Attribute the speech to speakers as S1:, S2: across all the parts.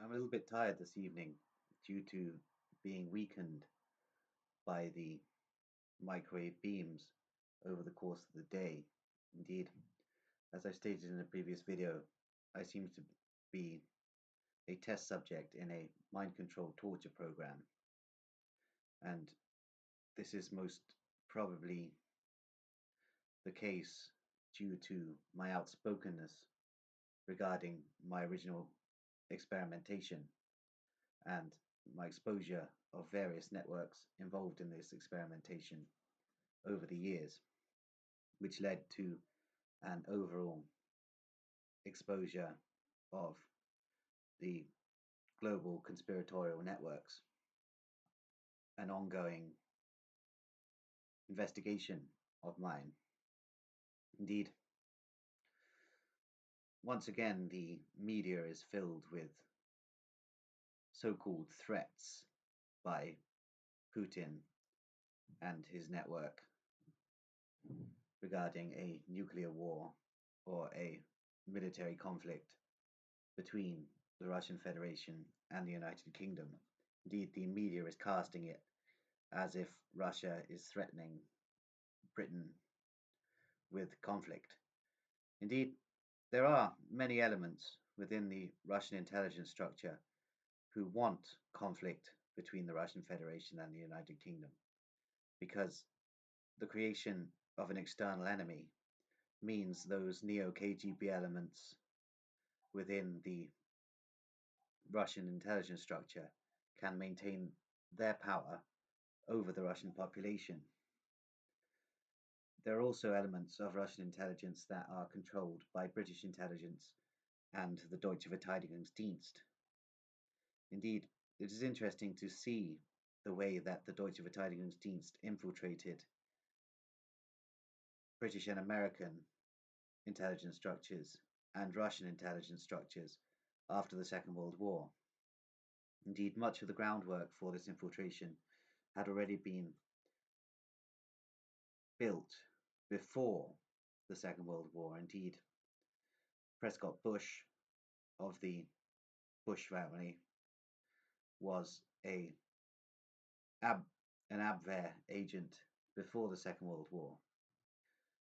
S1: I'm a little bit tired this evening due to being weakened by the microwave beams over the course of the day. Indeed, as I stated in a previous video, I seem to be a test subject in a mind control torture program, and this is most probably the case due to my outspokenness regarding my original experimentation and my exposure of various networks involved in this experimentation over the years, which led to an overall exposure of the global conspiratorial networks, an ongoing investigation of mine. Indeed, once again, the media is filled with so-called threats by Putin and his network regarding a nuclear war or a military conflict between the Russian Federation and the United Kingdom. Indeed, the media is casting it as if Russia is threatening Britain with conflict. Indeed, there are many elements within the Russian intelligence structure who want conflict between the Russian Federation and the United Kingdom, because the creation of an external enemy means those neo-KGB elements within the Russian intelligence structure can maintain their power over the Russian population. There are also elements of Russian intelligence that are controlled by British intelligence and the Deutsche Verteidigungsdienst. Indeed, it is interesting to see the way that the Deutsche Verteidigungsdienst infiltrated British and American intelligence structures and Russian intelligence structures after the Second World War. Indeed, much of the groundwork for this infiltration had already been built before the Second World War. Indeed, Prescott Bush of the Bush family was an Abwehr agent before the Second World War,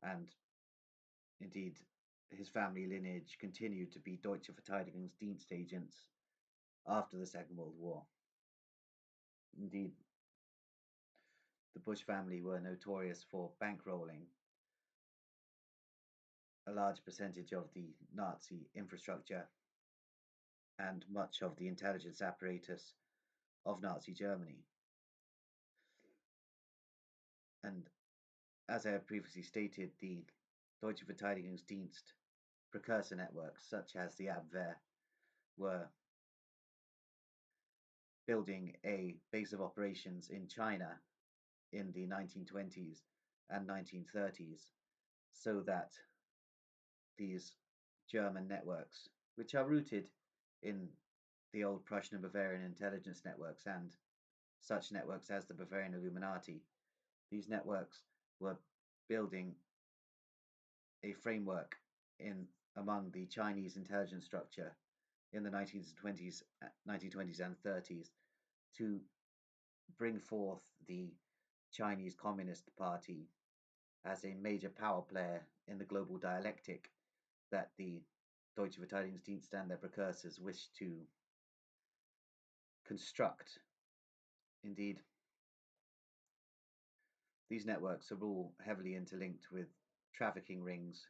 S1: and indeed his family lineage continued to be Deutsche Verteidigungsdienst agents after the Second World War. Indeed, the Bush family were notorious for bankrolling a large percentage of the Nazi infrastructure and much of the intelligence apparatus of Nazi Germany. And as I have previously stated, the Deutsche Verteidigungsdienst precursor networks, such as the Abwehr, were building a base of operations in China in the 1920s and 1930s, so that these German networks, which are rooted in the old Prussian and Bavarian intelligence networks and such networks as the Bavarian Illuminati, these networks were building a framework among the Chinese intelligence structure in the 1920s and 30s to bring forth the Chinese Communist Party as a major power player in the global dialectic that the Deutsche Verteidigungsdienst and their precursors wished to construct. Indeed, these networks are all heavily interlinked with trafficking rings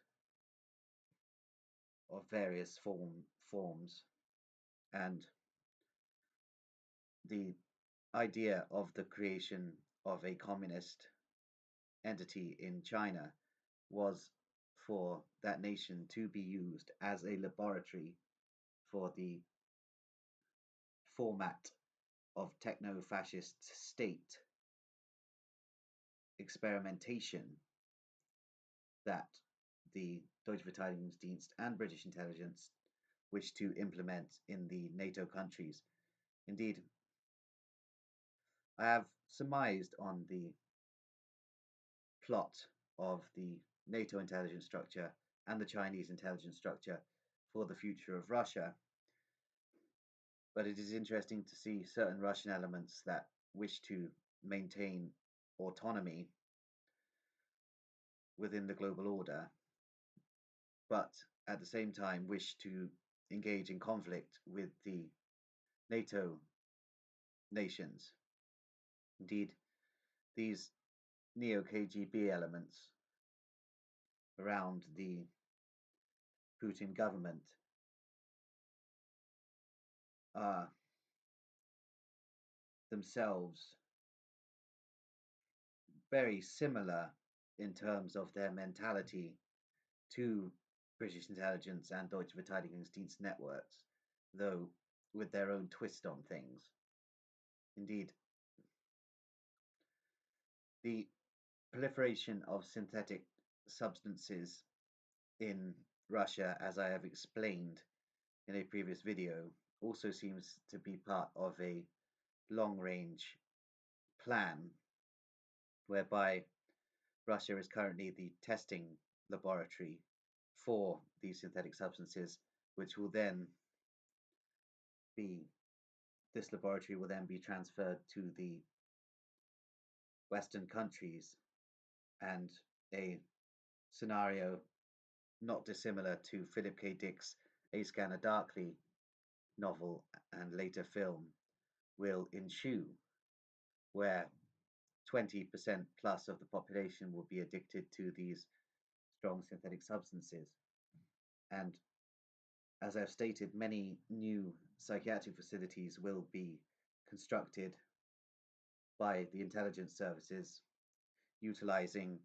S1: of various forms, and the idea of the creation of a communist entity in China was for that nation to be used as a laboratory for the format of techno-fascist state experimentation that the Deutsche Verteidigungsdienst and British intelligence wish to implement in the NATO countries. Indeed, I have surmised on the plot of the NATO intelligence structure and the Chinese intelligence structure for the future of Russia, But it is interesting to see certain Russian elements that wish to maintain autonomy within the global order, but at the same time wish to engage in conflict with the NATO nations. Indeed, these neo KGB elements around the Putin government are themselves very similar in terms of their mentality to British intelligence and Deutsche Verteidigungsdienst networks, though with their own twist on things. Indeed, the proliferation of synthetic substances in Russia, as I have explained in a previous video, also seems to be part of a long-range plan whereby Russia is currently the testing laboratory for these synthetic substances, which will then be, this laboratory will then be transferred to the Western countries, and a scenario not dissimilar to Philip K. Dick's A Scanner Darkly novel and later film will ensue, where 20% plus of the population will be addicted to these strong synthetic substances. And as I've stated, many new psychiatric facilities will be constructed by the intelligence services, utilizing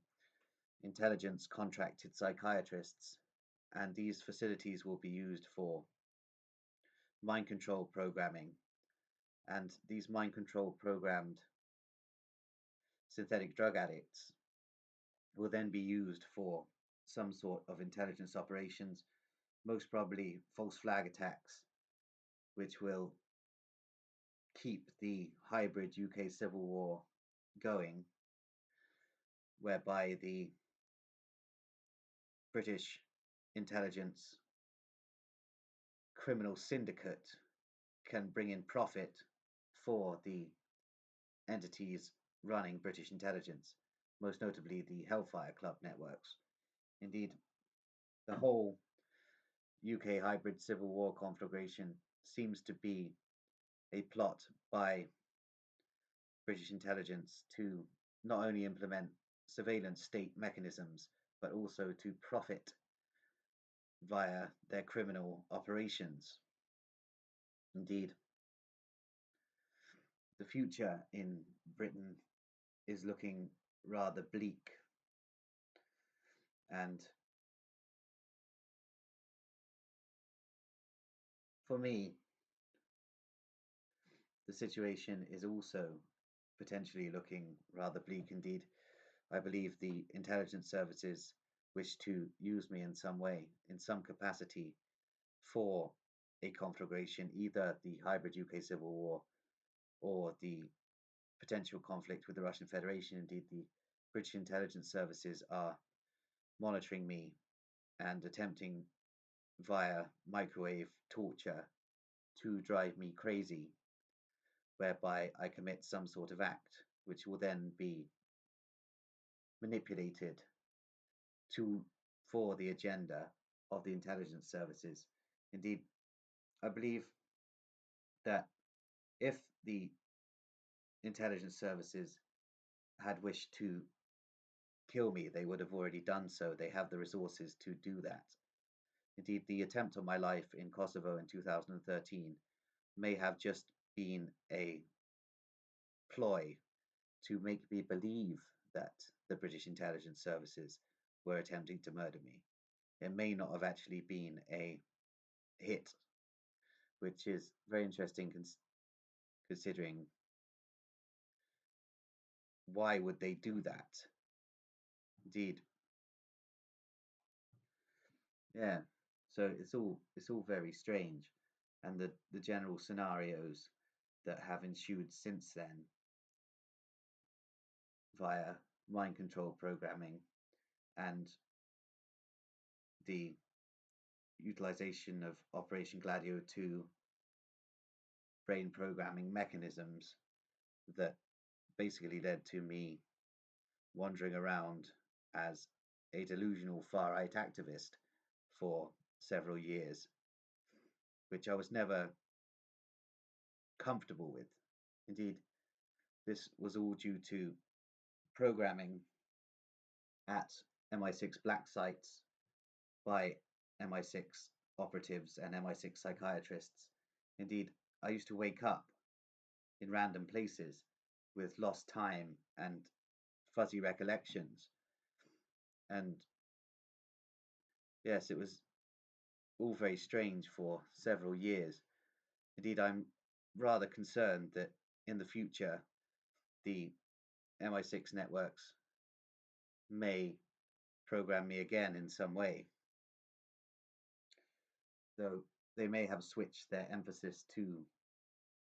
S1: intelligence contracted psychiatrists, and these facilities will be used for mind control programming. And these mind control programmed synthetic drug addicts will then be used for some sort of intelligence operations, most probably false flag attacks, which will keep the hybrid UK civil war going, whereby the British intelligence criminal syndicate can bring in profit for the entities running British intelligence, most notably the Hellfire Club networks. Indeed, the whole UK hybrid civil war conflagration seems to be a plot by British intelligence to not only implement surveillance state mechanisms, but also to profit via their criminal operations. Indeed, the future in Britain is looking rather bleak, and for me, the situation is also potentially looking rather bleak indeed. I believe the intelligence services wish to use me in some way, in some capacity, for a conflagration, either the hybrid UK civil war or the potential conflict with the Russian Federation. Indeed, the British intelligence services are monitoring me and attempting via microwave torture to drive me crazy, whereby I commit some sort of act which will then be manipulated to for the agenda of the intelligence services. Indeed, I believe that if the intelligence services had wished to kill me, they would have already done so. They have the resources to do that. Indeed, the attempt on my life in Kosovo in 2013 may have just been a ploy to make me believe that the British intelligence services were attempting to murder me. It may not have actually been a hit, which is very interesting considering why would they do that? Indeed, yeah. So it's all very strange, and the general scenarios that have ensued since then via mind control programming and the utilization of Operation Gladio 2 brain programming mechanisms that basically led to me wandering around as a delusional far right activist for several years, which I was never comfortable with. Indeed, this was all due to programming at MI6 black sites by MI6 operatives and MI6 psychiatrists. Indeed, I used to wake up in random places with lost time and fuzzy recollections. And yes, it was all very strange for several years. Indeed, I'm rather concerned that in the future the MI6 networks may program me again in some way, though they may have switched their emphasis to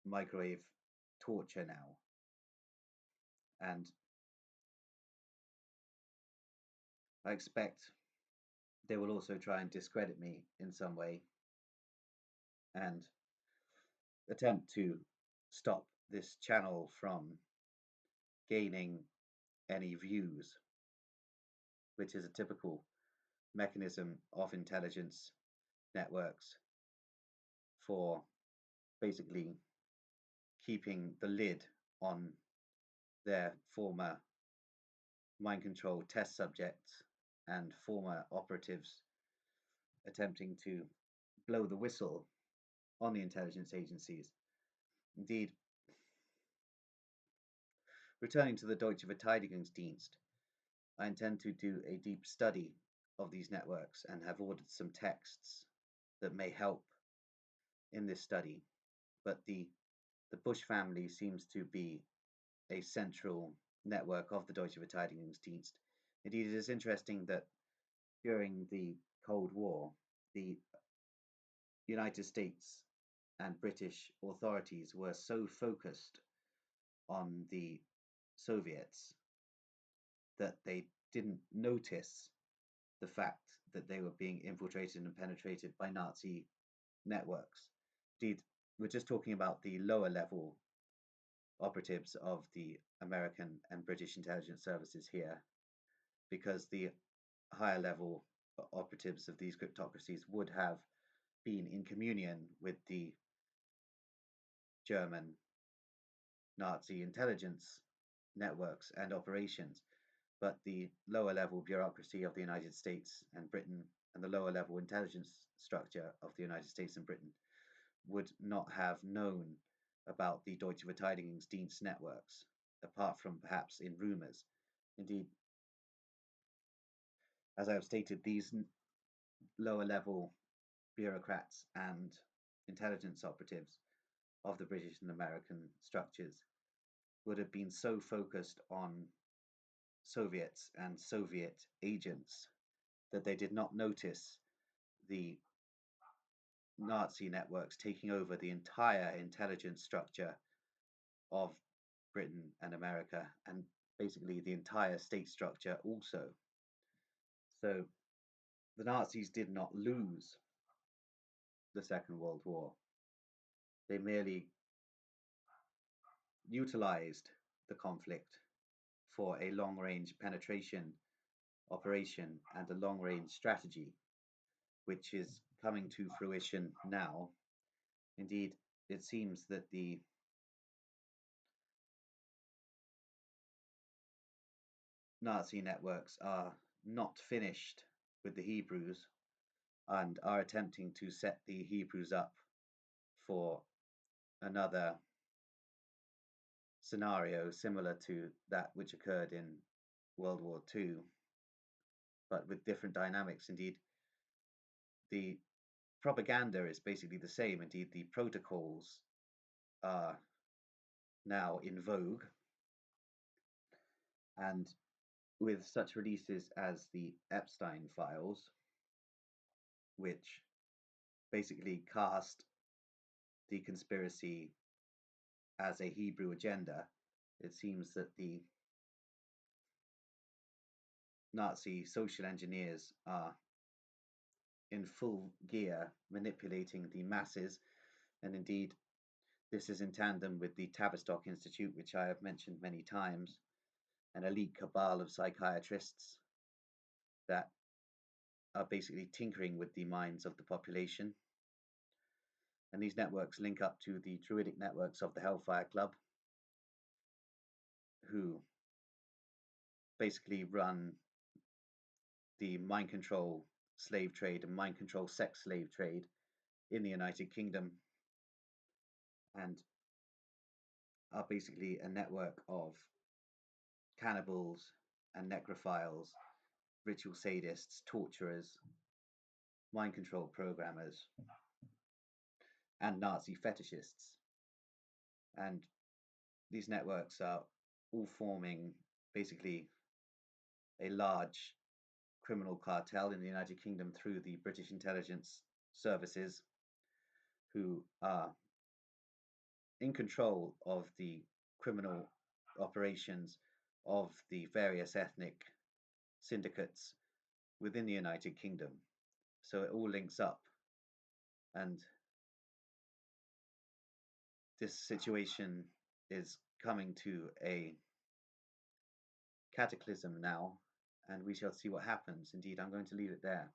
S1: microwave torture now. And I expect they will also try and discredit me in some way and attempt to stop this channel from gaining any views, which is a typical mechanism of intelligence networks for basically keeping the lid on their former mind control test subjects and former operatives attempting to blow the whistle on the intelligence agencies. Indeed, returning to the Deutsche Verteidigungsdienst, I intend to do a deep study of these networks and have ordered some texts that may help in this study. But the Bush family seems to be a central network of the Deutsche Verteidigungsdienst. Indeed, it is interesting that during the Cold War, the United States and British authorities were so focused on the Soviets that they didn't notice the fact that they were being infiltrated and penetrated by Nazi networks. Indeed, we're just talking about the lower level operatives of the American and British intelligence services here, because the higher level operatives of these cryptocracies would have been in communion with the German Nazi intelligence networks and operations. But the lower level bureaucracy of the United States and Britain and the lower level intelligence structure of the United States and Britain would not have known about the Deutsche Verteidigungsdienst networks, apart from perhaps in rumors. Indeed, as I have stated, these lower level bureaucrats and intelligence operatives of the British and American structures would have been so focused on Soviets and Soviet agents that they did not notice the Nazi networks taking over the entire intelligence structure of Britain and America, and basically the entire state structure also. So the Nazis did not lose the Second World War. They merely utilized the conflict for a long-range penetration operation and a long-range strategy, which is coming to fruition now. Indeed, it seems that the Nazi networks are not finished with the Hebrews and are attempting to set the Hebrews up for another scenario similar to that which occurred in World War II, but with different dynamics. Indeed, the propaganda is basically the same. Indeed, the protocols are now in vogue, and with such releases as the Epstein files, which basically cast the conspiracy as a Hebrew agenda, it seems that the Nazi social engineers are in full gear manipulating the masses, and indeed This is in tandem with the Tavistock Institute, which I have mentioned many times, an elite cabal of psychiatrists that are basically tinkering with the minds of the population. And these networks link up to the druidic networks of the Hellfire Club, who basically run the mind control slave trade and mind control sex slave trade in the United Kingdom, and are basically a network of cannibals and necrophiles, ritual sadists, torturers, mind control programmers, and Nazi fetishists. And these networks are all forming basically a large criminal cartel in the United Kingdom through the British intelligence services, who are in control of the criminal operations of the various ethnic syndicates within the United Kingdom. So it all links up, and this situation is coming to a cataclysm now, and we shall see what happens. Indeed, I'm going to leave it there.